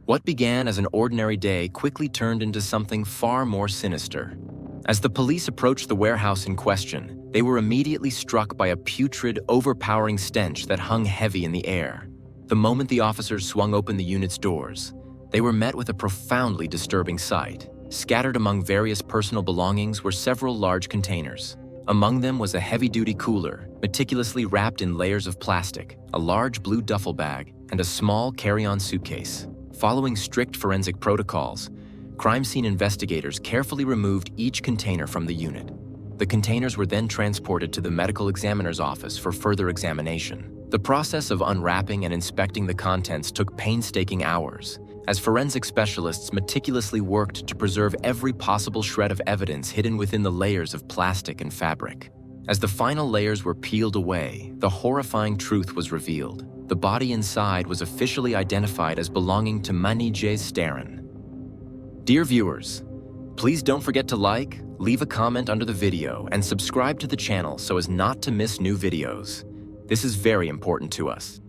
What began as an ordinary day quickly turned into something far more sinister. As the police approached the warehouse in question, they were immediately struck by a putrid, overpowering stench that hung heavy in the air. The moment the officers swung open the unit's doors, they were met with a profoundly disturbing sight. Scattered among various personal belongings were several large containers. Among them was a heavy-duty cooler, meticulously wrapped in layers of plastic, a large blue duffel bag, and a small carry-on suitcase. Following strict forensic protocols, crime scene investigators carefully removed each container from the unit. The containers were then transported to the medical examiner's office for further examination. The process of unwrapping and inspecting the contents took painstaking hours, as forensic specialists meticulously worked to preserve every possible shred of evidence hidden within the layers of plastic and fabric. As the final layers were peeled away, the horrifying truth was revealed. The body inside was officially identified as belonging to Manaj Starin. Dear viewers, please don't forget to like, leave a comment under the video, and subscribe to the channel so as not to miss new videos. This is very important to us.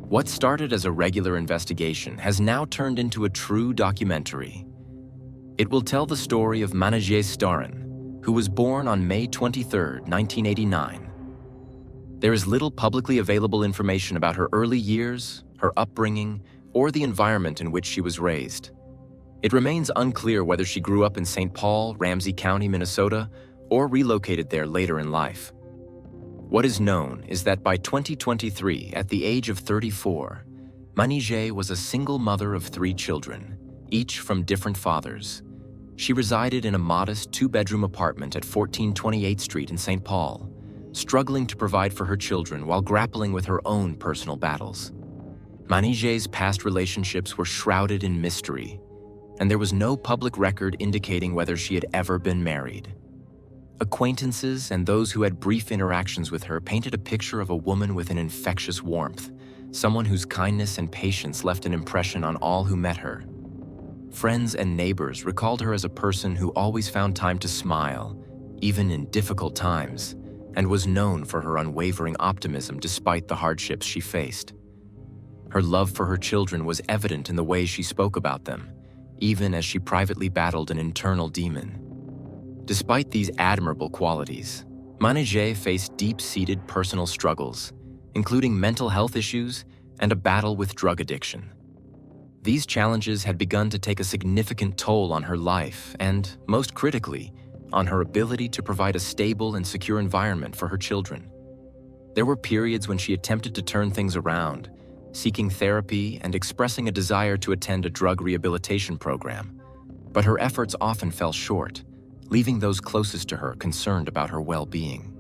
What started as a regular investigation has now turned into a true documentary. It will tell the story of Manaj Starin, who was born on May 23, 1989. There is little publicly available information about her early years, her upbringing, or the environment in which she was raised. It remains unclear whether she grew up in St. Paul, Ramsey County, Minnesota, or relocated there later in life. What is known is that by 2023, at the age of 34, Manaj was a single mother of 3 children, each from different fathers. She resided in a modest 2-bedroom apartment at 1428th Street in St. Paul, struggling to provide for her children while grappling with her own personal battles. Manaj's past relationships were shrouded in mystery, and there was no public record indicating whether she had ever been married. Acquaintances and those who had brief interactions with her painted a picture of a woman with an infectious warmth, someone whose kindness and patience left an impression on all who met her. Friends and neighbors recalled her as a person who always found time to smile, even in difficult times, and was known for her unwavering optimism despite the hardships she faced. Her love for her children was evident in the way she spoke about them, even as she privately battled an internal demon. Despite these admirable qualities, Manaj faced deep-seated personal struggles, including mental health issues and a battle with drug addiction. These challenges had begun to take a significant toll on her life and, most critically, on her ability to provide a stable and secure environment for her children. There were periods when she attempted to turn things around, seeking therapy and expressing a desire to attend a drug rehabilitation program, but her efforts often fell short, leaving those closest to her concerned about her well-being.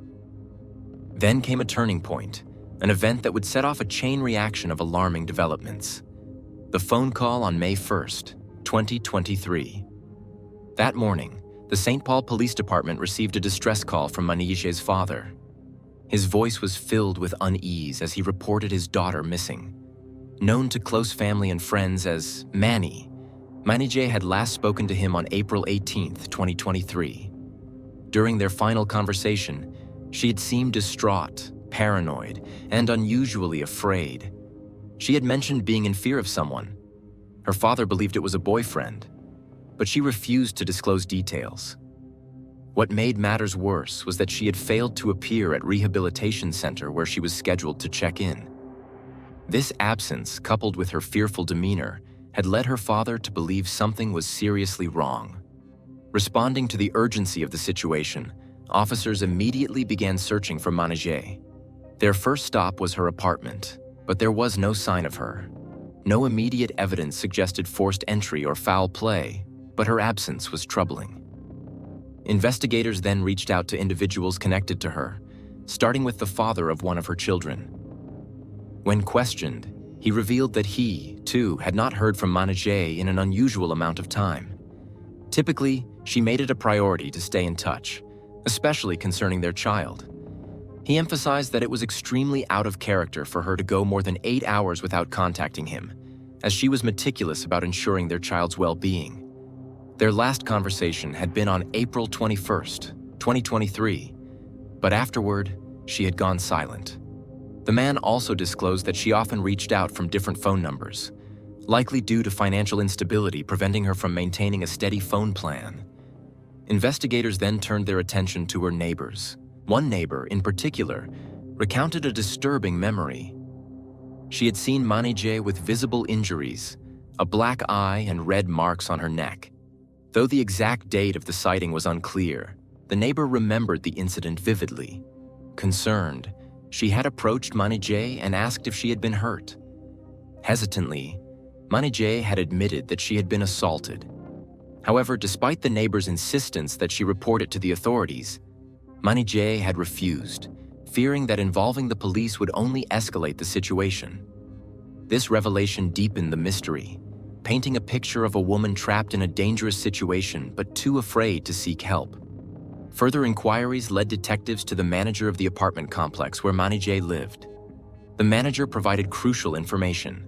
Then came a turning point, an event that would set off a chain reaction of alarming developments. The phone call on May 1st, 2023. That morning, the St. Paul Police Department received a distress call from Manaj's father. His voice was filled with unease as he reported his daughter missing. Known to close family and friends as Manny, Manaj had last spoken to him on April 18, 2023. During their final conversation, she had seemed distraught, paranoid, and unusually afraid. She had mentioned being in fear of someone. Her father believed it was a boyfriend, but she refused to disclose details. What made matters worse was that she had failed to appear at rehabilitation center where she was scheduled to check in. This absence, coupled with her fearful demeanor, had led her father to believe something was seriously wrong. Responding to the urgency of the situation, officers immediately began searching for Manaj. Their first stop was her apartment, but there was no sign of her. No immediate evidence suggested forced entry or foul play, but her absence was troubling. Investigators then reached out to individuals connected to her, starting with the father of one of her children. When questioned, he revealed that he, too, had not heard from Manaj in an unusual amount of time. Typically, she made it a priority to stay in touch, especially concerning their child. He emphasized that it was extremely out of character for her to go more than 8 hours without contacting him, as she was meticulous about ensuring their child's well-being. Their last conversation had been on April 21st, 2023, but afterward, she had gone silent. The man also disclosed that she often reached out from different phone numbers, likely due to financial instability preventing her from maintaining a steady phone plan. Investigators then turned their attention to her neighbors. One neighbor, in particular, recounted a disturbing memory. She had seen Manaj with visible injuries, a black eye and red marks on her neck. Though the exact date of the sighting was unclear, the neighbor remembered the incident vividly. Concerned, she had approached Manaj and asked if she had been hurt. Hesitantly, Manaj had admitted that she had been assaulted. However, despite the neighbor's insistence that she report it to the authorities, Manaj had refused, fearing that involving the police would only escalate the situation. This revelation deepened the mystery, painting a picture of a woman trapped in a dangerous situation but too afraid to seek help. Further inquiries led detectives to the manager of the apartment complex where Manaj lived. The manager provided crucial information.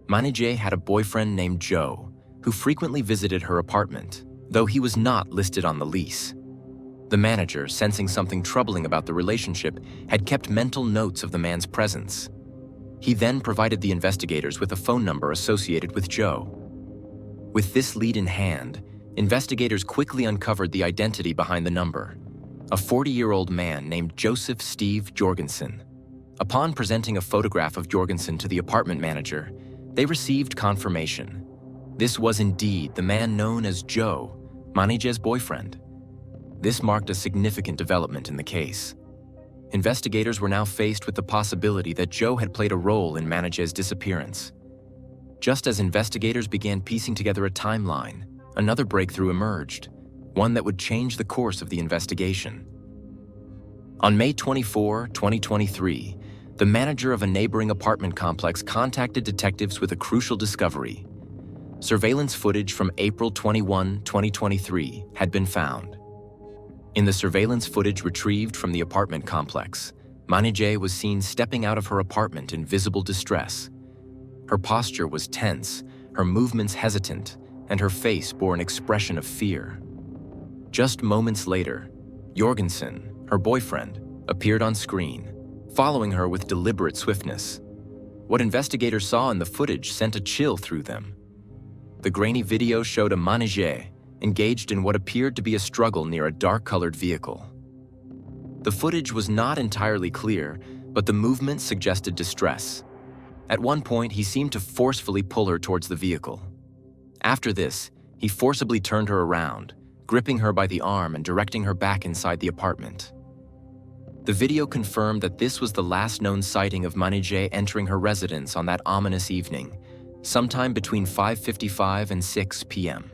Manaj had a boyfriend named Joe, who frequently visited her apartment, though he was not listed on the lease. The manager, sensing something troubling about the relationship, had kept mental notes of the man's presence. He then provided the investigators with a phone number associated with Joe. With this lead in hand, investigators quickly uncovered the identity behind the number, a 40-year-old man named Joseph Steve Jorgenson. Upon presenting a photograph of Jorgenson to the apartment manager, they received confirmation. This was indeed the man known as Joe, Manaj's boyfriend. This marked a significant development in the case. Investigators were now faced with the possibility that Joe had played a role in Manaj's disappearance. Just as investigators began piecing together a timeline, another breakthrough emerged, one that would change the course of the investigation. On May 24, 2023, the manager of a neighboring apartment complex contacted detectives with a crucial discovery. Surveillance footage from April 21, 2023 had been found. In the surveillance footage retrieved from the apartment complex, Manaj was seen stepping out of her apartment in visible distress. Her posture was tense, her movements hesitant, and her face bore an expression of fear. Just moments later, Jorgenson, her boyfriend, appeared on screen, following her with deliberate swiftness. What investigators saw in the footage sent a chill through them. The grainy video showed a Manaj engaged in what appeared to be a struggle near a dark-colored vehicle. The footage was not entirely clear, but the movement suggested distress. At one point, he seemed to forcefully pull her towards the vehicle. After this, he forcibly turned her around, gripping her by the arm and directing her back inside the apartment. The video confirmed that this was the last known sighting of Manaj entering her residence on that ominous evening, sometime between 5:55 and 6 p.m.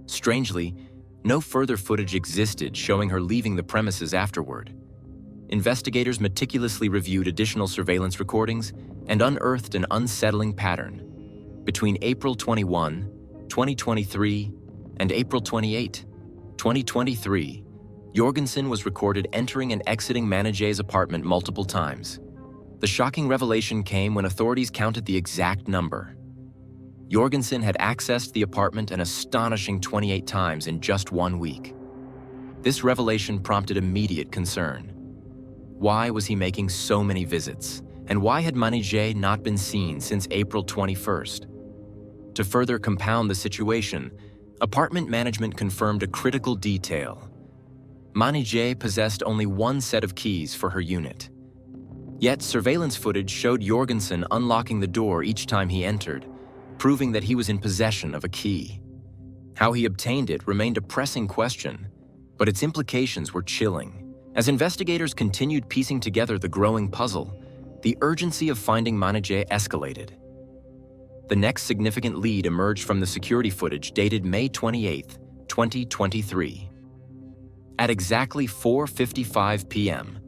Strangely, no further footage existed showing her leaving the premises afterward. Investigators meticulously reviewed additional surveillance recordings and unearthed an unsettling pattern. Between April 21, 2023, and April 28, 2023, Jorgenson was recorded entering and exiting Manaj's apartment multiple times. The shocking revelation came when authorities counted the exact number. Jorgenson had accessed the apartment an astonishing 28 times in just 1 week. This revelation prompted immediate concern. Why was he making so many visits? And why had Manaj not been seen since April 21st? To further compound the situation, apartment management confirmed a critical detail. Manaj possessed only one set of keys for her unit. Yet surveillance footage showed Jorgenson unlocking the door each time he entered, proving that he was in possession of a key. How he obtained it remained a pressing question, but its implications were chilling. As investigators continued piecing together the growing puzzle, the urgency of finding Manaj escalated. The next significant lead emerged from the security footage dated May 28, 2023. At exactly 4:55 p.m.,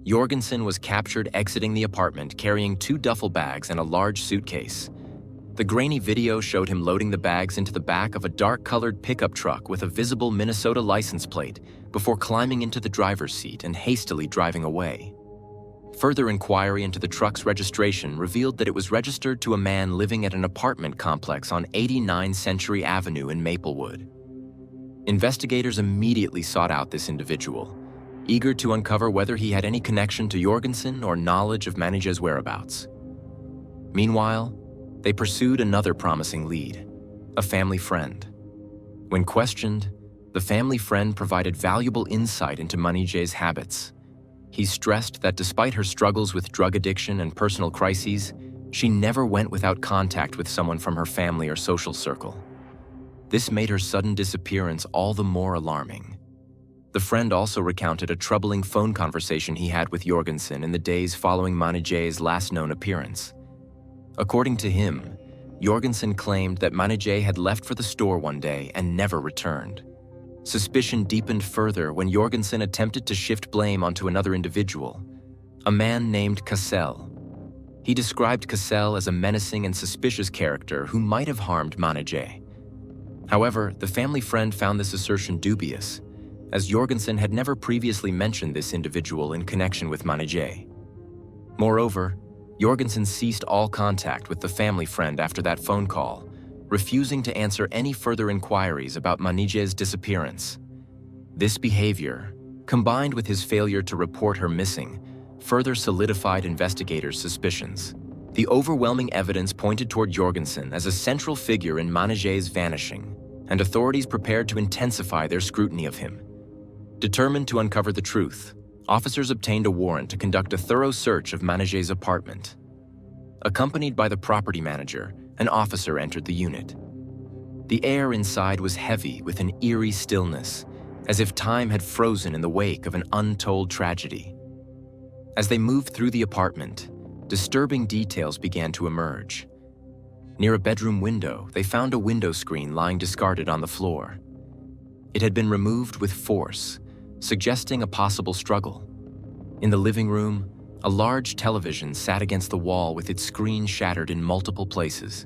Jorgenson was captured exiting the apartment carrying 2 duffel bags and a large suitcase. The grainy video showed him loading the bags into the back of a dark-colored pickup truck with a visible Minnesota license plate before climbing into the driver's seat and hastily driving away. Further inquiry into the truck's registration revealed that it was registered to a man living at an apartment complex on 89 Century Avenue in Maplewood. Investigators immediately sought out this individual, eager to uncover whether he had any connection to Jorgenson or knowledge of Manaj's whereabouts. Meanwhile, They pursued another promising lead, a family friend. When questioned, the family friend provided valuable insight into Manij's habits. He stressed that despite her struggles with drug addiction and personal crises, she never went without contact with someone from her family or social circle. This made her sudden disappearance all the more alarming. The friend also recounted a troubling phone conversation he had with Jorgenson in the days following Manij's last known appearance. According to him, Jorgenson claimed that Manij had left for the store one day and never returned. Suspicion deepened further when Jorgenson attempted to shift blame onto another individual, a man named Cassell. He described Cassell as a menacing and suspicious character who might have harmed Manij. However, the family friend found this assertion dubious, as Jorgenson had never previously mentioned this individual in connection with Manij. Moreover, Jorgenson ceased all contact with the family friend after that phone call, refusing to answer any further inquiries about Manij's disappearance. This behavior, combined with his failure to report her missing, further solidified investigators' suspicions. The overwhelming evidence pointed toward Jorgenson as a central figure in Manij's vanishing, and authorities prepared to intensify their scrutiny of him. Determined to uncover the truth, officers obtained a warrant to conduct a thorough search of Manij's apartment. Accompanied by the property manager, an officer entered the unit. The air inside was heavy with an eerie stillness, as if time had frozen in the wake of an untold tragedy. As they moved through the apartment, disturbing details began to emerge. Near a bedroom window, they found a window screen lying discarded on the floor. It had been removed with force, suggesting a possible struggle. In the living room, a large television sat against the wall with its screen shattered in multiple places.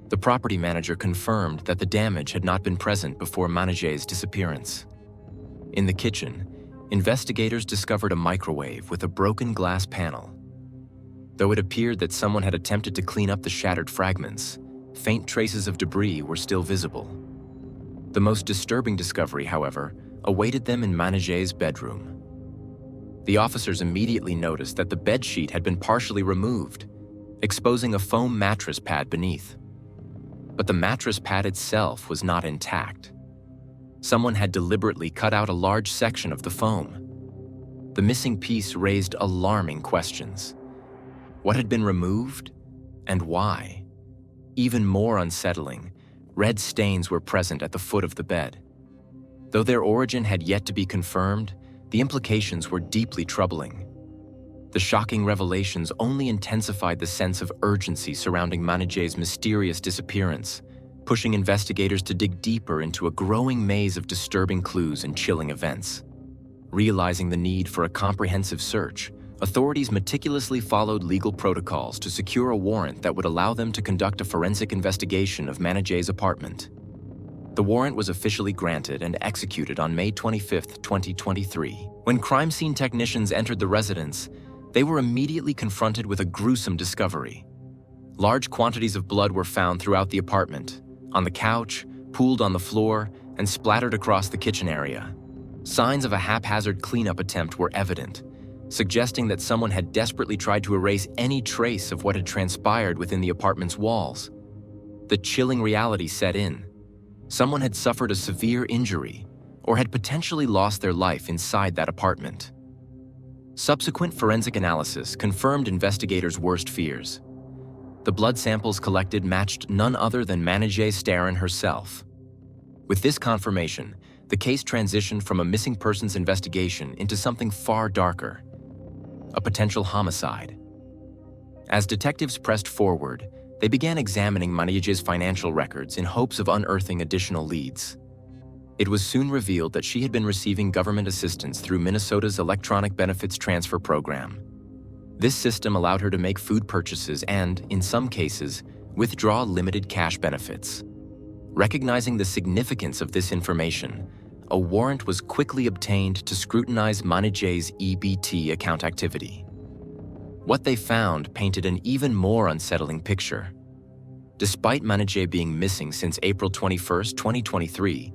The property manager confirmed that the damage had not been present before Manij's disappearance. In the kitchen, investigators discovered a microwave with a broken glass panel. Though it appeared that someone had attempted to clean up the shattered fragments, faint traces of debris were still visible. The most disturbing discovery, however, awaited them in Manij's bedroom. The officers immediately noticed that the bedsheet had been partially removed, exposing a foam mattress pad beneath. But the mattress pad itself was not intact. Someone had deliberately cut out a large section of the foam. The missing piece raised alarming questions. What had been removed, and why? Even more unsettling, red stains were present at the foot of the bed. Though their origin had yet to be confirmed, the implications were deeply troubling. The shocking revelations only intensified the sense of urgency surrounding Manij's mysterious disappearance, pushing investigators to dig deeper into a growing maze of disturbing clues and chilling events. Realizing the need for a comprehensive search, authorities meticulously followed legal protocols to secure a warrant that would allow them to conduct a forensic investigation of Manij's apartment. The warrant was officially granted and executed on May 25, 2023. When crime scene technicians entered the residence, they were immediately confronted with a gruesome discovery. Large quantities of blood were found throughout the apartment, on the couch, pooled on the floor, and splattered across the kitchen area. Signs of a haphazard cleanup attempt were evident, suggesting that someone had desperately tried to erase any trace of what had transpired within the apartment's walls. The chilling reality set in. Someone had suffered a severe injury or had potentially lost their life inside that apartment. Subsequent forensic analysis confirmed investigators' worst fears. The blood samples collected matched none other than Manaj Starin herself. With this confirmation, the case transitioned from a missing persons investigation into something far darker, a potential homicide. As detectives pressed forward, they began examining Manij's financial records in hopes of unearthing additional leads. It was soon revealed that she had been receiving government assistance through Minnesota's Electronic Benefits Transfer Program. This system allowed her to make food purchases and, in some cases, withdraw limited cash benefits. Recognizing the significance of this information, a warrant was quickly obtained to scrutinize Manij's EBT account activity. What they found painted an even more unsettling picture. Despite Manij being missing since April 21, 2023,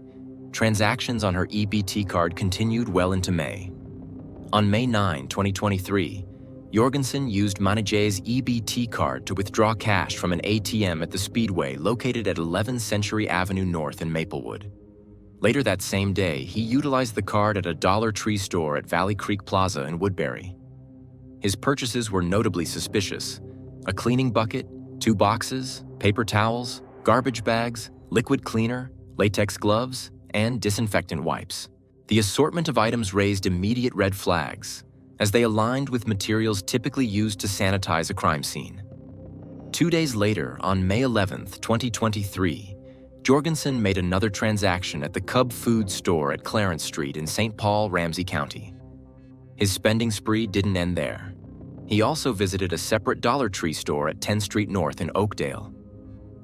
transactions on her EBT card continued well into May. On May 9, 2023, Jorgenson used Manaj's EBT card to withdraw cash from an ATM at the Speedway located at 11 Century Avenue North in Maplewood. Later that same day, he utilized the card at a Dollar Tree store at Valley Creek Plaza in Woodbury. His purchases were notably suspicious: a cleaning bucket, 2 boxes, paper towels, garbage bags, liquid cleaner, latex gloves, and disinfectant wipes. The assortment of items raised immediate red flags, as they aligned with materials typically used to sanitize a crime scene. 2 days later, on May 11, 2023, Jorgenson made another transaction at the Cub Food store at Clarence Street in St. Paul, Ramsey County. His spending spree didn't end there. He also visited a separate Dollar Tree store at 10th Street North in Oakdale.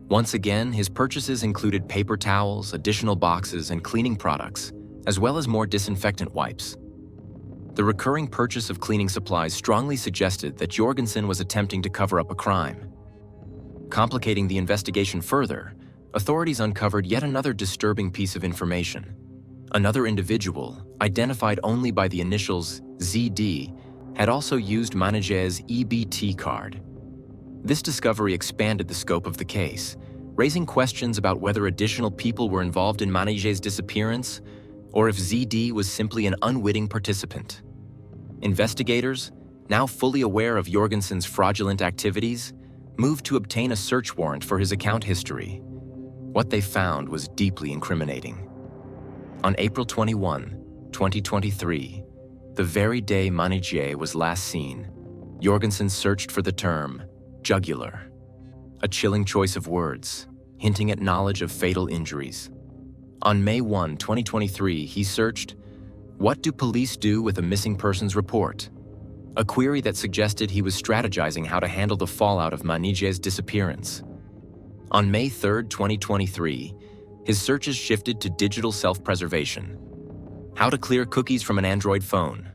Once again, his purchases included paper towels, additional boxes, and cleaning products, as well as more disinfectant wipes. The recurring purchase of cleaning supplies strongly suggested that Jorgenson was attempting to cover up a crime. Complicating the investigation further, authorities uncovered yet another disturbing piece of information. Another individual, identified only by the initials ZD, had also used Manaj's EBT card. This discovery expanded the scope of the case, raising questions about whether additional people were involved in Manaj's disappearance or if ZD was simply an unwitting participant. Investigators, now fully aware of Jorgenson's fraudulent activities, moved to obtain a search warrant for his account history. What they found was deeply incriminating. On April 21, 2023, the very day Manaj was last seen, Jorgenson searched for the term jugular, a chilling choice of words, hinting at knowledge of fatal injuries. On May 1, 2023, he searched, "What do police do with a missing persons report?" A query that suggested he was strategizing how to handle the fallout of Manaj's disappearance. On May 3, 2023, his searches shifted to digital self-preservation. How to clear cookies from an Android phone.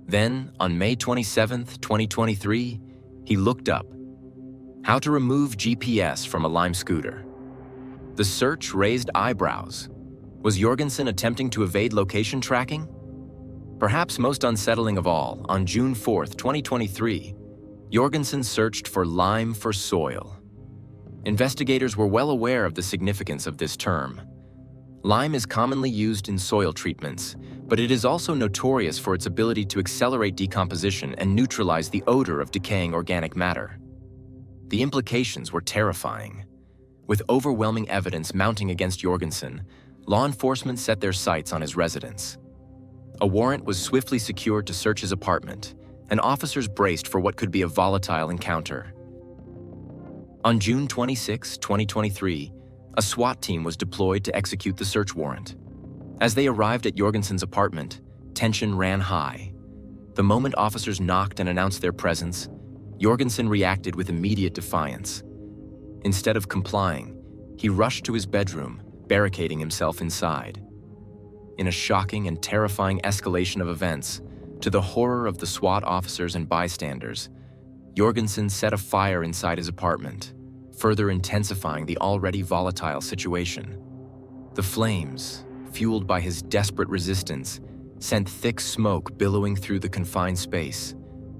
Then, on May 27, 2023, he looked up how to remove GPS from a Lime scooter. The search raised eyebrows. Was Jorgenson attempting to evade location tracking? Perhaps most unsettling of all, on June 4, 2023, Jorgenson searched for lime for soil. Investigators were well aware of the significance of this term. Lime is commonly used in soil treatments, but it is also notorious for its ability to accelerate decomposition and neutralize the odor of decaying organic matter. The implications were terrifying. With overwhelming evidence mounting against Jorgenson, law enforcement set their sights on his residence. A warrant was swiftly secured to search his apartment, and officers braced for what could be a volatile encounter. On June 26, 2023, a SWAT team was deployed to execute the search warrant. As they arrived at Jorgenson's apartment, tension ran high. The moment officers knocked and announced their presence, Jorgenson reacted with immediate defiance. Instead of complying, he rushed to his bedroom, barricading himself inside. In a shocking and terrifying escalation of events, to the horror of the SWAT officers and bystanders, Jorgenson set a fire inside his apartment, further intensifying the already volatile situation. The flames, fueled by his desperate resistance, sent thick smoke billowing through the confined space,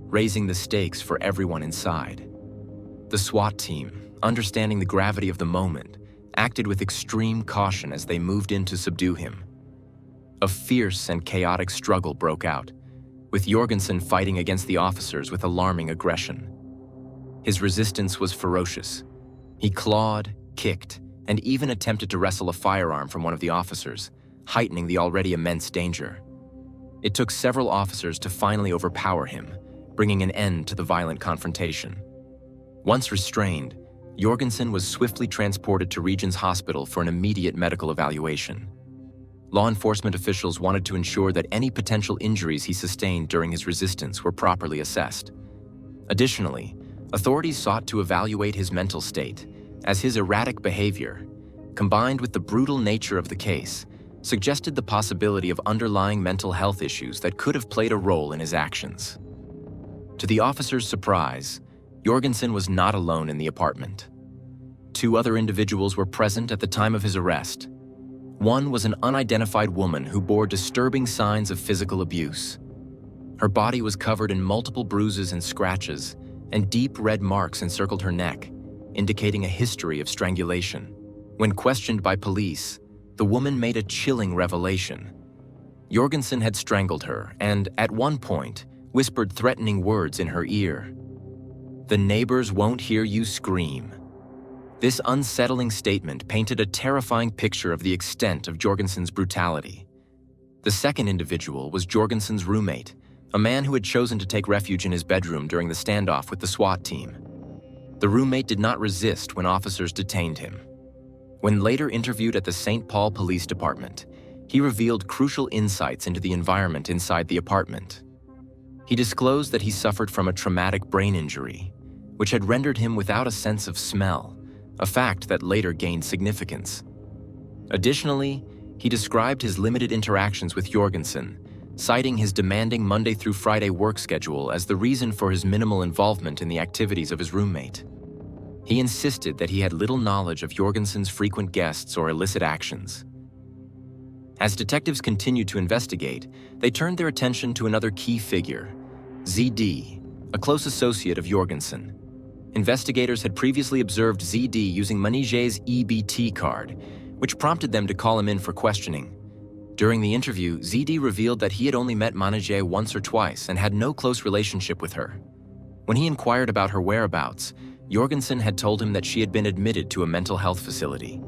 raising the stakes for everyone inside. The SWAT team, understanding the gravity of the moment, acted with extreme caution as they moved in to subdue him. A fierce and chaotic struggle broke out, with Jorgenson fighting against the officers with alarming aggression. His resistance was ferocious. He clawed, kicked, and even attempted to wrestle a firearm from one of the officers, heightening the already immense danger. It took several officers to finally overpower him, bringing an end to the violent confrontation. Once restrained, Jorgenson was swiftly transported to Regions Hospital for an immediate medical evaluation. Law enforcement officials wanted to ensure that any potential injuries he sustained during his resistance were properly assessed. Additionally, authorities sought to evaluate his mental state, as his erratic behavior, combined with the brutal nature of the case, suggested the possibility of underlying mental health issues that could have played a role in his actions. To the officers' surprise, Jorgenson was not alone in the apartment. 2 other individuals were present at the time of his arrest. One was an unidentified woman who bore disturbing signs of physical abuse. Her body was covered in multiple bruises and scratches, and deep red marks encircled her neck, indicating a history of strangulation. When questioned by police, the woman made a chilling revelation. Jorgenson had strangled her and, at one point, whispered threatening words in her ear. "The neighbors won't hear you scream." This unsettling statement painted a terrifying picture of the extent of Jorgenson's brutality. The second individual was Jorgenson's roommate, a man who had chosen to take refuge in his bedroom during the standoff with the SWAT team. The roommate did not resist when officers detained him. When later interviewed at the St. Paul Police Department, he revealed crucial insights into the environment inside the apartment. He disclosed that he suffered from a traumatic brain injury, which had rendered him without a sense of smell, a fact that later gained significance. Additionally, he described his limited interactions with Jorgenson, citing his demanding Monday through Friday work schedule as the reason for his minimal involvement in the activities of his roommate. He insisted that he had little knowledge of Jorgenson's frequent guests or illicit actions. As detectives continued to investigate, they turned their attention to another key figure, ZD, a close associate of Jorgenson. Investigators had previously observed ZD using Manaj's EBT card, which prompted them to call him in for questioning. During the interview, ZD revealed that he had only met Manaj once or twice and had no close relationship with her. When he inquired about her whereabouts, Jorgenson had told him that she had been admitted to a mental health facility.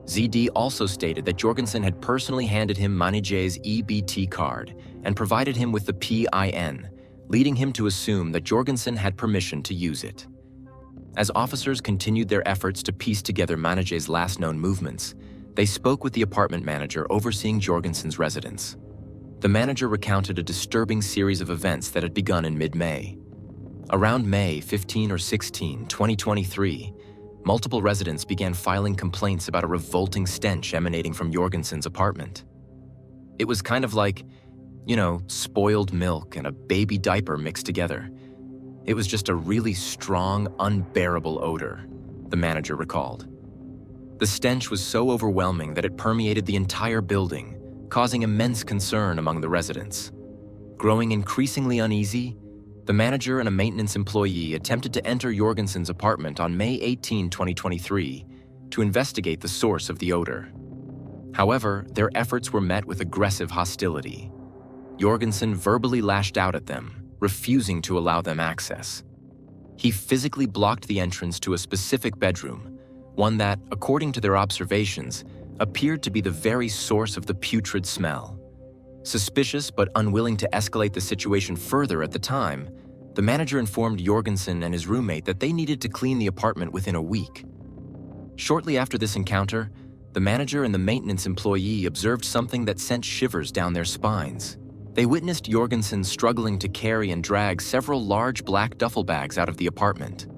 ZD also stated that Jorgenson had personally handed him Manaj's EBT card and provided him with the PIN, leading him to assume that Jorgenson had permission to use it. As officers continued their efforts to piece together Manaj's last known movements, they spoke with the apartment manager overseeing Jorgenson's residence. The manager recounted a disturbing series of events that had begun in mid-May. Around May 15 or 16, 2023, multiple residents began filing complaints about a revolting stench emanating from Jorgenson's apartment. It was kind of like, spoiled milk and a baby diaper mixed together. It was just a really strong, unbearable odor, the manager recalled. The stench was so overwhelming that it permeated the entire building, causing immense concern among the residents. Growing increasingly uneasy, the manager and a maintenance employee attempted to enter Jorgenson's apartment on May 18, 2023, to investigate the source of the odor. However, their efforts were met with aggressive hostility. Jorgenson verbally lashed out at them, refusing to allow them access. He physically blocked the entrance to a specific bedroom, one that, according to their observations, appeared to be the very source of the putrid smell. Suspicious but unwilling to escalate the situation further at the time, the manager informed Jorgenson and his roommate that they needed to clean the apartment within a week. Shortly after this encounter, the manager and the maintenance employee observed something that sent shivers down their spines. They witnessed Jorgenson struggling to carry and drag several large black duffel bags out of the apartment.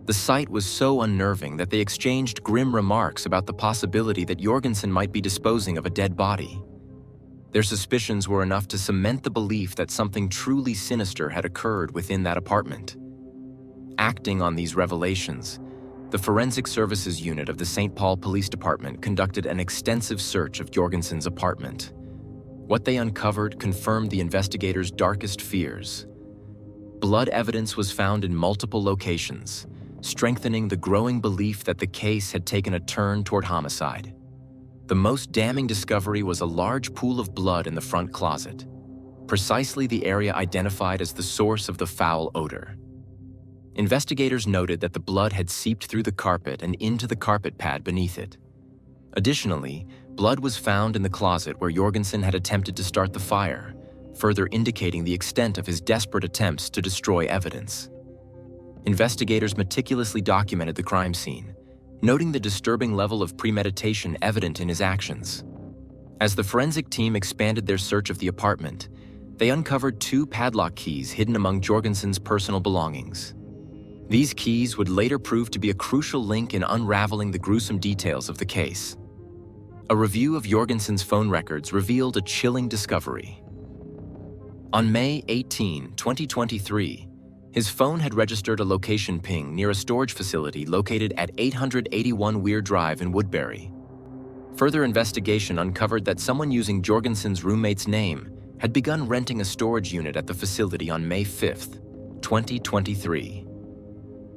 The sight was so unnerving that they exchanged grim remarks about the possibility that Jorgenson might be disposing of a dead body. Their suspicions were enough to cement the belief that something truly sinister had occurred within that apartment. Acting on these revelations, the Forensic Services Unit of the St. Paul Police Department conducted an extensive search of Jorgenson's apartment. What they uncovered confirmed the investigators' darkest fears. Blood evidence was found in multiple locations, strengthening the growing belief that the case had taken a turn toward homicide. The most damning discovery was a large pool of blood in the front closet, precisely the area identified as the source of the foul odor. Investigators noted that the blood had seeped through the carpet and into the carpet pad beneath it. Additionally, blood was found in the closet where Jorgenson had attempted to start the fire, further indicating the extent of his desperate attempts to destroy evidence. Investigators meticulously documented the crime scene, noting the disturbing level of premeditation evident in his actions. As the forensic team expanded their search of the apartment, they uncovered 2 padlock keys hidden among Jorgenson's personal belongings. These keys would later prove to be a crucial link in unraveling the gruesome details of the case. A review of Jorgenson's phone records revealed a chilling discovery. On May 18, 2023, his phone had registered a location ping near a storage facility located at 881 Weir Drive in Woodbury. Further investigation uncovered that someone using Jorgenson's roommate's name had begun renting a storage unit at the facility on May 5, 2023.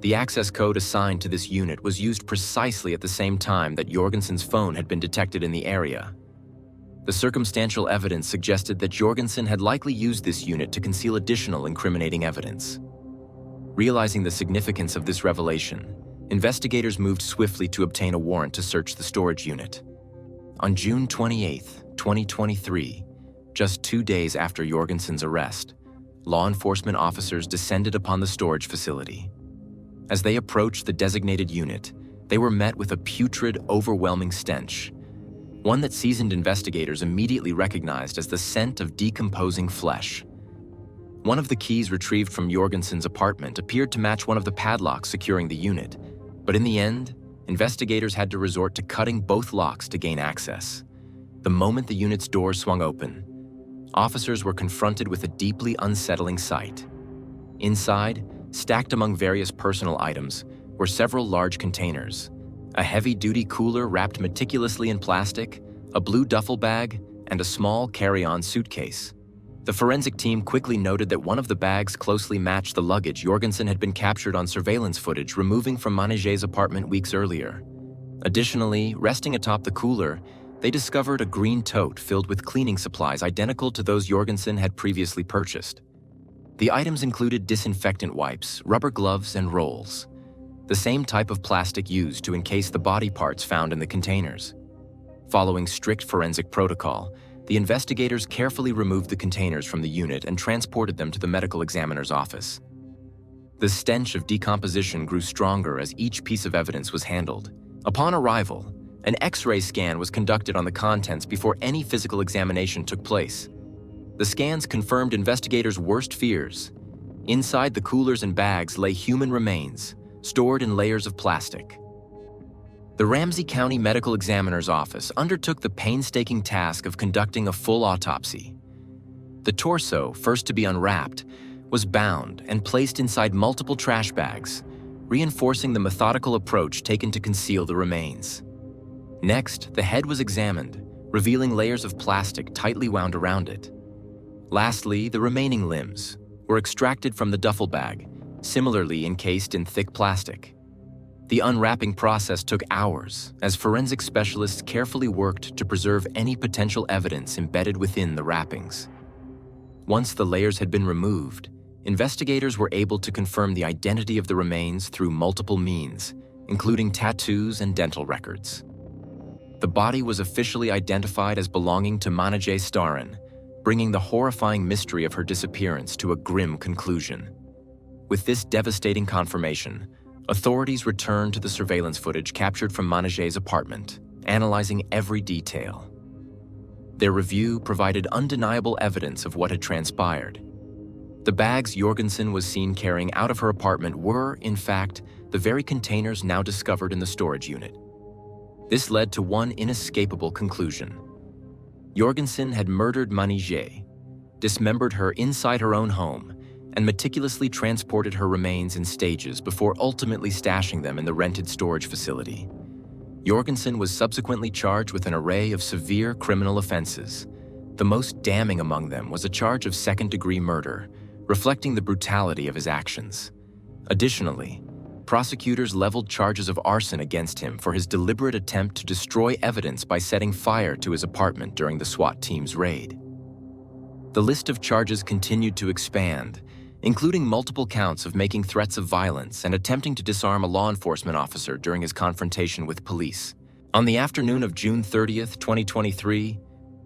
The access code assigned to this unit was used precisely at the same time that Jorgenson's phone had been detected in the area. The circumstantial evidence suggested that Jorgenson had likely used this unit to conceal additional incriminating evidence. Realizing the significance of this revelation, investigators moved swiftly to obtain a warrant to search the storage unit. On June 28, 2023, just 2 days after Jorgenson's arrest, law enforcement officers descended upon the storage facility. As they approached the designated unit, they were met with a putrid, overwhelming stench, one that seasoned investigators immediately recognized as the scent of decomposing flesh. One of the keys retrieved from Jorgenson's apartment appeared to match one of the padlocks securing the unit, but in the end, investigators had to resort to cutting both locks to gain access. The moment the unit's door swung open, officers were confronted with a deeply unsettling sight. Inside, stacked among various personal items, were several large containers: a heavy-duty cooler wrapped meticulously in plastic, a blue duffel bag, and a small carry-on suitcase. The forensic team quickly noted that one of the bags closely matched the luggage Jorgenson had been captured on surveillance footage removing from Manaj's apartment weeks earlier. Additionally, resting atop the cooler, they discovered a green tote filled with cleaning supplies identical to those Jorgenson had previously purchased. The items included disinfectant wipes, rubber gloves, and rolls, the same type of plastic used to encase the body parts found in the containers. Following strict forensic protocol, the investigators carefully removed the containers from the unit and transported them to the medical examiner's office. The stench of decomposition grew stronger as each piece of evidence was handled. Upon arrival, an X-ray scan was conducted on the contents before any physical examination took place. The scans confirmed investigators' worst fears. Inside the coolers and bags lay human remains, stored in layers of plastic. The Ramsey County Medical Examiner's Office undertook the painstaking task of conducting a full autopsy. The torso, first to be unwrapped, was bound and placed inside multiple trash bags, reinforcing the methodical approach taken to conceal the remains. Next, the head was examined, revealing layers of plastic tightly wound around it. Lastly, the remaining limbs were extracted from the duffel bag, similarly encased in thick plastic. The unwrapping process took hours, as forensic specialists carefully worked to preserve any potential evidence embedded within the wrappings. Once the layers had been removed, investigators were able to confirm the identity of the remains through multiple means, including tattoos and dental records. The body was officially identified as belonging to Manaj Starin, bringing the horrifying mystery of her disappearance to a grim conclusion. With this devastating confirmation, authorities returned to the surveillance footage captured from Manaj's apartment, analyzing every detail. Their review provided undeniable evidence of what had transpired. The bags Jorgenson was seen carrying out of her apartment were, in fact, the very containers now discovered in the storage unit. This led to one inescapable conclusion. Jorgenson had murdered Manaj, dismembered her inside her own home, and meticulously transported her remains in stages before ultimately stashing them in the rented storage facility. Jorgenson was subsequently charged with an array of severe criminal offenses. The most damning among them was a charge of second-degree murder, reflecting the brutality of his actions. Additionally, prosecutors leveled charges of arson against him for his deliberate attempt to destroy evidence by setting fire to his apartment during the SWAT team's raid. The list of charges continued to expand, including multiple counts of making threats of violence and attempting to disarm a law enforcement officer during his confrontation with police. On the afternoon of June 30, 2023,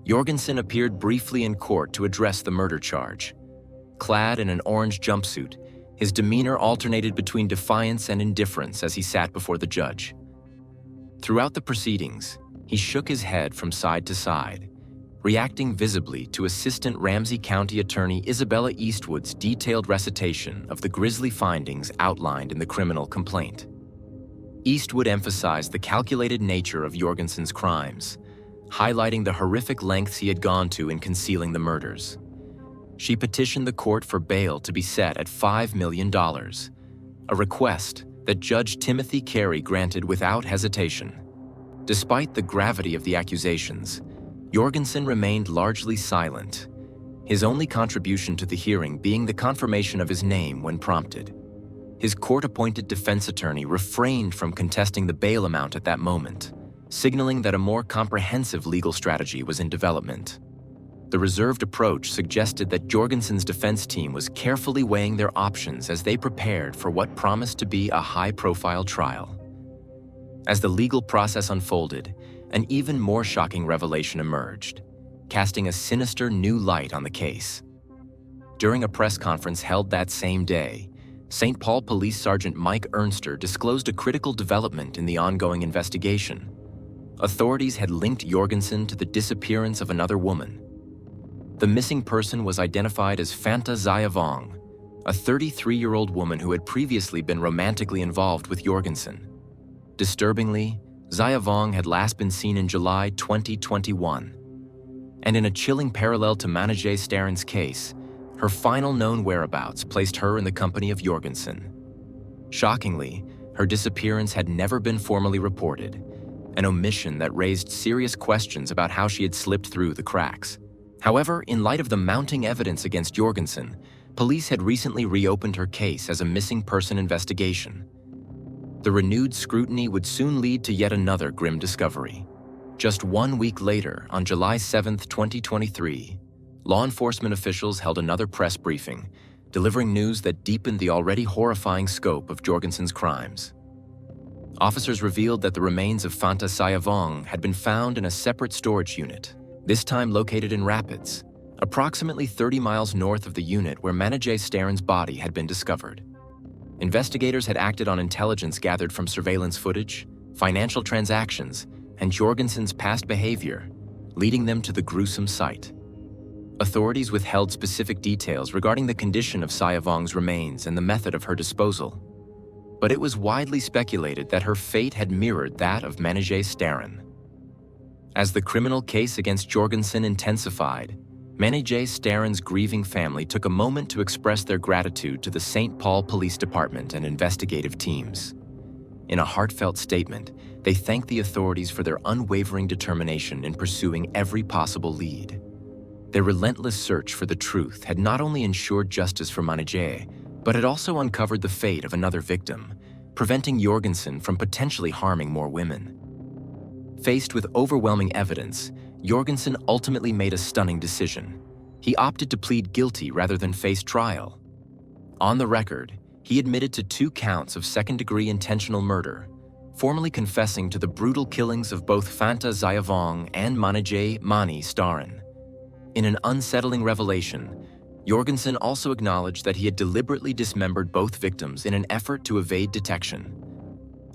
Jorgenson appeared briefly in court to address the murder charge. Clad in an orange jumpsuit, his demeanor alternated between defiance and indifference as he sat before the judge. Throughout the proceedings, he shook his head from side to side, reacting visibly to Assistant Ramsey County Attorney Isabella Eastwood's detailed recitation of the grisly findings outlined in the criminal complaint. Eastwood emphasized the calculated nature of Jorgenson's crimes, highlighting the horrific lengths he had gone to in concealing the murders. She petitioned the court for bail to be set at $5 million, a request that Judge Timothy Carey granted without hesitation. Despite the gravity of the accusations, Jorgenson remained largely silent. his only contribution to the hearing being the confirmation of his name when prompted. His court-appointed defense attorney refrained from contesting the bail amount at that moment, signaling that a more comprehensive legal strategy was in development. The reserved approach suggested that Jorgenson's defense team was carefully weighing their options as they prepared for what promised to be a high-profile trial. As the legal process unfolded, an even more shocking revelation emerged, casting a sinister new light on the case. During a press conference held that same day, St. Paul Police Sergeant Mike Ernster disclosed a critical development in the ongoing investigation. Authorities had linked Jorgenson to the disappearance of another woman. The missing person was identified as Fanta Zayavong, a 33-year-old woman who had previously been romantically involved with Jorgenson. Disturbingly, Zayavong had last been seen in July 2021. And in a chilling parallel to Manaj Starin's case, her final known whereabouts placed her in the company of Jorgenson. Shockingly, her disappearance had never been formally reported, an omission that raised serious questions about how she had slipped through the cracks. However, in light of the mounting evidence against Jorgenson, police had recently reopened her case as a missing person investigation. The renewed scrutiny would soon lead to yet another grim discovery. Just 1 week later, on July 7, 2023, law enforcement officials held another press briefing, delivering news that deepened the already horrifying scope of Jorgenson's crimes. Officers revealed that the remains of Fanta Zayavong had been found in a separate storage unit, this time located in Rapids, approximately 30 miles north of the unit where Manaj Starin's body had been discovered. Investigators had acted on intelligence gathered from surveillance footage, financial transactions, and Jorgenson's past behavior, leading them to the gruesome site. Authorities withheld specific details regarding the condition of Zayavong's remains and the method of her disposal, but it was widely speculated that her fate had mirrored that of Manaj Starin. As the criminal case against Jorgenson intensified, Manaj Starin's grieving family took a moment to express their gratitude to the St. Paul Police Department and investigative teams. In a heartfelt statement, they thanked the authorities for their unwavering determination in pursuing every possible lead. Their relentless search for the truth had not only ensured justice for Manaj, but had also uncovered the fate of another victim, preventing Jorgenson from potentially harming more women. Faced with overwhelming evidence, Jorgenson ultimately made a stunning decision. He opted to plead guilty rather than face trial. On the record, he admitted to 2 counts of second-degree intentional murder, formally confessing to the brutal killings of both Fanta Zayavong and Manaj Starin. In an unsettling revelation, Jorgenson also acknowledged that he had deliberately dismembered both victims in an effort to evade detection.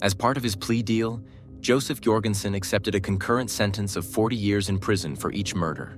As part of his plea deal, Joseph Jorgenson accepted a concurrent sentence of 40 years in prison for each murder.